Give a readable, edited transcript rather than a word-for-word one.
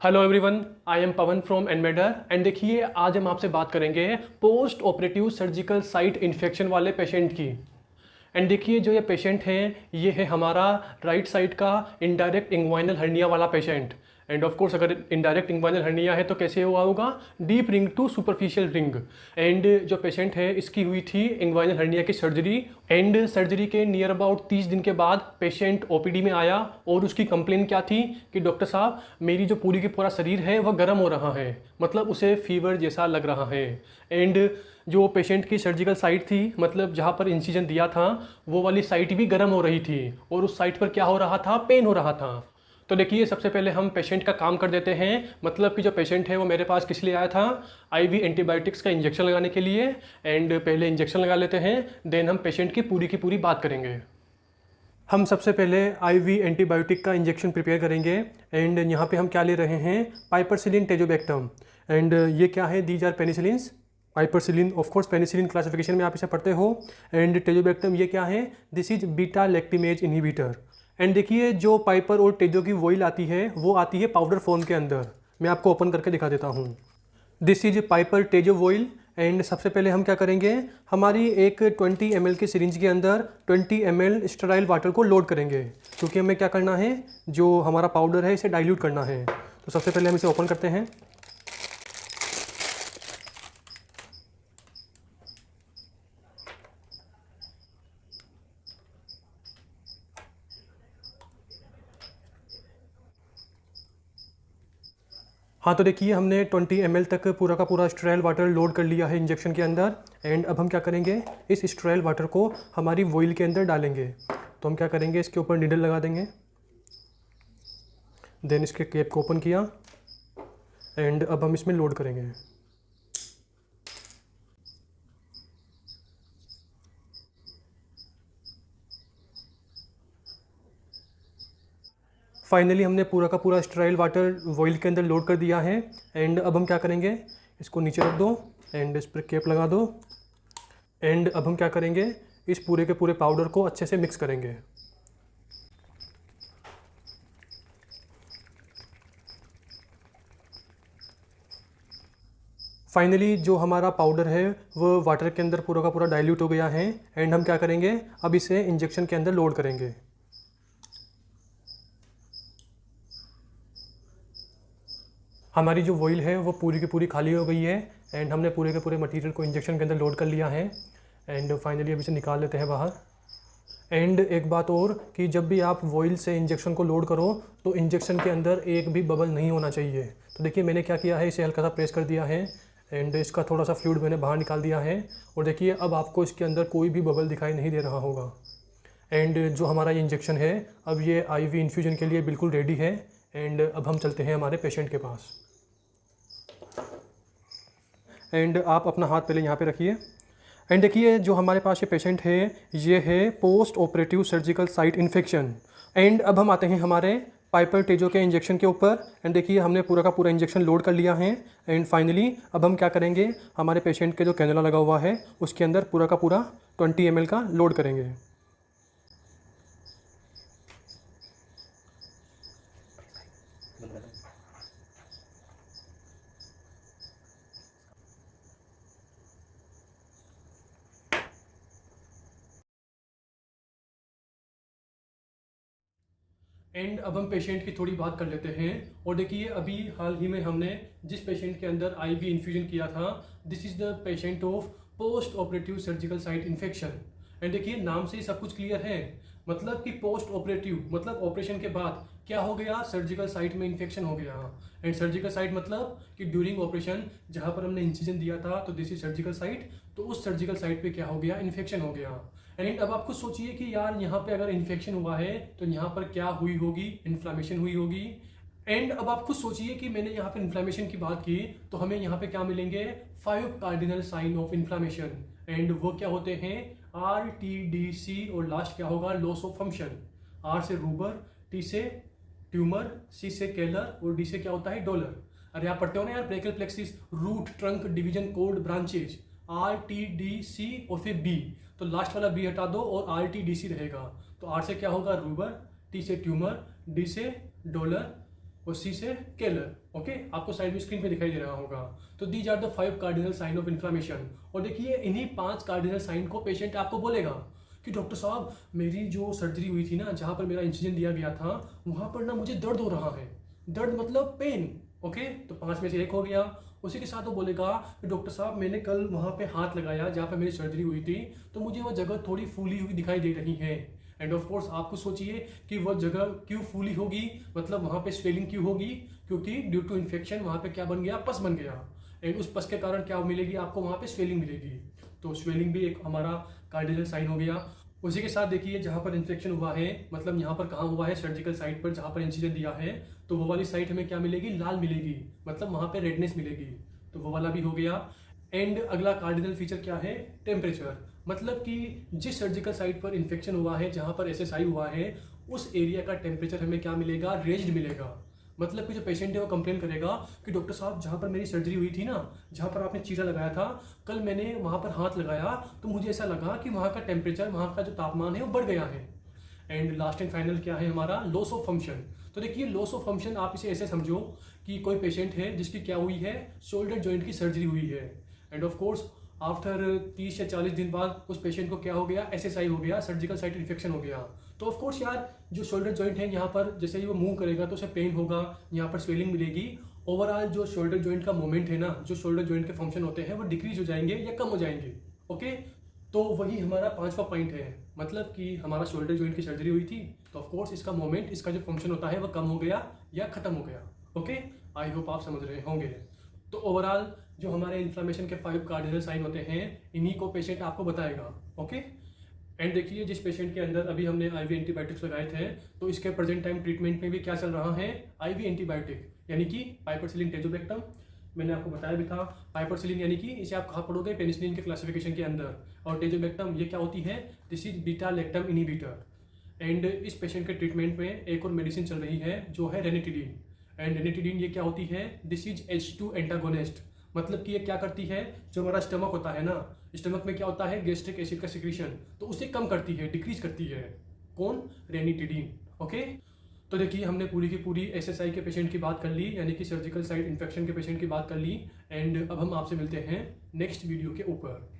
Hello everyone, I am Pavan from एनमेडर and देखिए आज हम आपसे बात करेंगे post operative surgical site infection वाले पेशेंट की। एंड देखिए जो ये पेशेंट है ये है हमारा राइट साइड का इनडायरेक्ट इंग्वाइनल हर्निया वाला पेशेंट। एंड ऑफ कोर्स अगर इनडायरेक्ट इंग्वाइनल हर्निया है तो कैसे हुआ होगा, deep ring to superficial ring. And जो पेशेंट है इसकी हुई थी इंग्वाइनल हर्निया की सर्जरी एंड सर्जरी के नियर अबाउट 30 दिन के बाद पेशेंट ओपीडी में आया और उसकी कंप्लेन क्या थी कि डॉक्टर साहब मेरी जो पूरी की पूरा शरीर है वह गर्म हो रहा है, मतलब उसे फीवर जैसा लग रहा है। एंड जो पेशेंट की सर्जिकल साइट थी, मतलब जहाँ पर इंसिजन दिया था वो वाली साइट भी गर्म हो रही थी और उस साइट पर क्या हो रहा था, पेन हो रहा था। तो देखिए सबसे पहले हम पेशेंट का काम कर देते हैं, मतलब कि जो पेशेंट है वो मेरे पास किस लिए आया था, आईवी एंटीबायोटिक्स का इंजेक्शन लगाने के लिए। एंड पहले इंजेक्शन लगा लेते हैं, देन हम पेशेंट की पूरी बात करेंगे। हम सबसे पहले आईवी एंटीबायोटिक का इंजेक्शन प्रिपेयर करेंगे। एंड यहाँ पे हम क्या ले रहे हैं, पाइपरसिलिन टेजोबैक्टम। एंड ये क्या है, these are penicillins. Piperacillin of course penicillin classification में आप इसे पढ़ते हो। एंड टेजोबैक्टम ये क्या है, this is beta lactamase inhibitor. And देखिए जो पाइपर और टेजो की वोइल आती है वो आती है पाउडर फॉर्म के अंदर। मैं आपको ओपन करके दिखा देता हूँ। This is piper tazo vial. And सबसे पहले हम क्या करेंगे, हमारी एक 20 ml की सिरिंज के अंदर 20 ml स्टेराइल वाटर को लोड करेंगे, क्योंकि हमें क्या करना है, जो हमारा पाउडर है इसे डाइल्यूट करना है। तो सबसे पहले हम इसे ओपन करते हैं। हाँ तो देखिए हमने 20 ml तक पूरा का पूरा स्टेराइल वाटर लोड कर लिया है इंजेक्शन के अंदर। एंड अब हम क्या करेंगे, इस स्टेराइल वाटर को हमारी वोइल के अंदर डालेंगे। तो हम क्या करेंगे, इसके ऊपर नीडल लगा देंगे, देन इसके कैप को ओपन किया एंड अब हम इसमें लोड करेंगे। फाइनली हमने पूरा का पूरा स्टेराइल वाटर वॉइल के अंदर लोड कर दिया है। एंड अब हम क्या करेंगे, इसको नीचे रख दो एंड इस पर कैप लगा दो। एंड अब हम क्या करेंगे, इस पूरे के पूरे पाउडर को अच्छे से मिक्स करेंगे। फाइनली जो हमारा पाउडर है वो वाटर के अंदर पूरा का पूरा डाइल्यूट हो गया है। एंड हम क्या करेंगे, अब इसे इंजेक्शन के अंदर लोड करेंगे। हमारी जो वॉइल है वो पूरी की पूरी खाली हो गई है। एंड हमने पूरे के पूरे मटेरियल को इंजेक्शन के अंदर लोड कर लिया है। एंड फाइनली अब इसे निकाल लेते हैं बाहर। एंड एक बात और कि जब भी आप वॉइल से इंजेक्शन को लोड करो तो इंजेक्शन के अंदर एक भी बबल नहीं होना चाहिए। तो देखिए मैंने क्या किया है, इसे हल्का सा प्रेस कर दिया है एंड इसका थोड़ा सा फ्लूइड मैंने बाहर निकाल दिया है। और देखिए अब आपको इसके अंदर कोई भी बबल दिखाई नहीं दे रहा होगा। एंड जो हमारा ये इंजेक्शन है अब ये आईवी इन्फ्यूजन के लिए बिल्कुल रेडी है। एंड अब हम चलते हैं हमारे पेशेंट के पास। एंड आप अपना हाथ पहले यहाँ पे रखिए। एंड देखिए जो हमारे पास ये पेशेंट है ये है post operative surgical site infection. And अब हम आते हैं हमारे पाइपर टेजो के इंजेक्शन के ऊपर। एंड देखिए हमने पूरा का पूरा इंजेक्शन लोड कर लिया है। एंड फाइनली अब हम क्या करेंगे, हमारे पेशेंट के जो कैनुला लगा हुआ है उसके अंदर पूरा का पूरा 20 ml का लोड करेंगे। एंड अब हम पेशेंट की थोड़ी बात कर लेते हैं। और देखिए अभी हाल ही में हमने जिस पेशेंट के अंदर आईवी इन्फ्यूजन किया था, this is the patient of post operative surgical site infection. And देखिए नाम से ही सब कुछ क्लियर है, मतलब कि पोस्ट ऑपरेटिव मतलब ऑपरेशन के बाद क्या हो गया, सर्जिकल साइट में इन्फेक्शन हो गया। एंड सर्जिकल साइट मतलब कि ड्यूरिंग ऑपरेशन जहाँ पर हमने इंसिजन दिया था तो दिस इज सर्जिकल साइट, तो उस सर्जिकल साइट पे क्या हो गया, इन्फेक्शन हो गया। एंड अब आपको सोचिए कि यार यहाँ पे अगर इन्फेक्शन हुआ है तो यहाँ पर क्या हुई होगी, इन्फ्लामेशन हुई होगी। एंड अब आप खुद सोचिए कि मैंने यहाँ पे इन्फ्लामेशन की बात की तो हमें यहाँ पे क्या मिलेंगे, 5 cardinal sign of inflammation. And वो क्या होते हैं, RTDC और लास्ट क्या होगा, लॉस ऑफ फंक्शन। R से रूबर, T से ट्यूमर, C से केलर और D से क्या होता है, डॉलर। अरे आप पढ़ते हो ना यार, brachial plexus, root, trunk, division, cord, branches, RTDC और फिर B। तो लास्ट वाला B हटा दो और RTDC रहेगा। तो R से क्या होगा, रूबर, T से ट्यूमर, D से डॉलर और सी से केलर। ओके, आपको साइड में स्क्रीन पे दिखाई दे रहा होगा। तो these are the 5 cardinal sign of inflammation. और देखिए इन्हीं 5 कार्डिनल साइन को पेशेंट आपको बोलेगा कि डॉक्टर साहब मेरी जो सर्जरी हुई थी ना, जहाँ पर मेरा इंसिजन दिया गया था, वहाँ पर ना मुझे दर्द हो रहा है। दर्द मतलब पेन। ओके, तो 5 में से 1 हो गया। उसी के साथ वो बोलेगा कि डॉक्टर साहब मैंने कल वहाँ पे हाथ लगाया जहाँ पे मेरी सर्जरी हुई थी, तो मुझे वो जगह थोड़ी फूली हुई दिखाई दे रही है। एंड ऑफ कोर्स आपको सोचिए कि वो जगह क्यों फूली होगी, मतलब वहाँ पे स्वेलिंग क्यों होगी, क्योंकि ड्यू टू इन्फेक्शन वहाँ पे क्या बन गया, पस बन गया। एंड उस पस के कारण क्या मिलेगी आपको, वहाँ पे स्वेलिंग मिलेगी। तो स्वेलिंग भी एक हमारा कार्डिनल साइन हो गया। उसी के साथ देखिए जहाँ पर इन्फेक्शन हुआ है, मतलब यहाँ पर कहाँ हुआ है, सर्जिकल साइट पर जहाँ पर इंसिजन दिया है, तो वो वाली साइट हमें क्या मिलेगी, लाल मिलेगी, मतलब वहाँ पे रेडनेस मिलेगी। तो वो वाला भी हो गया। एंड अगला कार्डिनल फीचर क्या है, टेम्परेचर। मतलब कि जिस सर्जिकल साइट पर इन्फेक्शन हुआ है, जहाँ पर एसएसआई हुआ है, उस एरिया का टेम्परेचर हमें क्या मिलेगा, रेज्ड मिलेगा। मतलब कि जो पेशेंट है वो कंप्लेन करेगा कि डॉक्टर साहब जहाँ पर मेरी सर्जरी हुई थी ना, जहाँ पर आपने चीरा लगाया था, कल मैंने वहाँ पर हाथ लगाया तो मुझे ऐसा लगा कि वहाँ का टेम्परेचर, वहाँ का जो तापमान है वो बढ़ गया है। एंड लास्ट एंड फाइनल क्या है हमारा, लॉस ऑफ फंक्शन। तो देखिए लॉस ऑफ फंक्शन आप इसे ऐसे समझो कि कोई पेशेंट है जिसकी क्या हुई है, शोल्डर जॉइंट की सर्जरी हुई है। एंड ऑफ कोर्स आफ्टर 30 या 40 दिन बाद उस पेशेंट को क्या हो गया, एसएसआई हो गया, सर्जिकल साइट इन्फेक्शन हो गया। तो ऑफ कोर्स यार जो शोल्डर जॉइंट है यहाँ पर जैसे ही वो मूव करेगा तो उसे पेन होगा, यहाँ पर स्वेलिंग मिलेगी। ओवरऑल जो शोल्डर जॉइंट का मूवमेंट है ना, जो शोल्डर जॉइंट के फंक्शन होते हैं वो डिक्रीज हो जाएंगे या कम हो जाएंगे। ओके, तो वही हमारा 5वां पॉइंट है, मतलब कि हमारा शोल्डर जॉइंट की सर्जरी हुई थी तो ऑफ कोर्स इसका मूवमेंट, इसका जो फंक्शन होता है वो कम हो गया या खत्म हो गया। ओके, आई होप आप समझ रहे होंगे। तो ओवरऑल जो हमारे इन्फ्लामेशन के 5 कार्डिनल साइन होते हैं, इन्हीं को पेशेंट आपको बताएगा। ओके, एंड देखिए जिस पेशेंट के अंदर अभी हमने आईवी एंटीबायोटिक्स लगाए थे, तो इसके प्रेजेंट टाइम ट्रीटमेंट में भी क्या चल रहा है, आईवी एंटीबायोटिक, यानी कि पाइपरसिलिन टेजोबेक्टम। मैंने आपको बताया भी था, पाइपरसिलिन यानी कि इसे आप कहाँ पढ़ोगे, पेनिसिलिन के क्लासिफिकेशन के अंदर। और टेजोबेक्टम ये क्या होती है, this is beta lactam inhibitor. And इस पेशेंट के ट्रीटमेंट में एक और मेडिसिन चल रही है जो है रेनिटिडीन। एंड रेनिटिडीन ये क्या होती है, दिस इज H2 एंटागोनिस्ट। मतलब कि ये क्या करती है, जो हमारा स्टमक होता है ना, स्टमक में क्या होता है, गैस्ट्रिक एसिड का सिक्रीशन, तो उसे कम करती है, डिक्रीज करती है। कौन, रेनिटिडीन। ओके, तो देखिए हमने पूरी की पूरी एसएसआई के पेशेंट की बात कर ली, यानी कि सर्जिकल साइट इन्फेक्शन के पेशेंट की बात कर ली। एंड अब हम आपसे मिलते हैं नेक्स्ट वीडियो के ऊपर।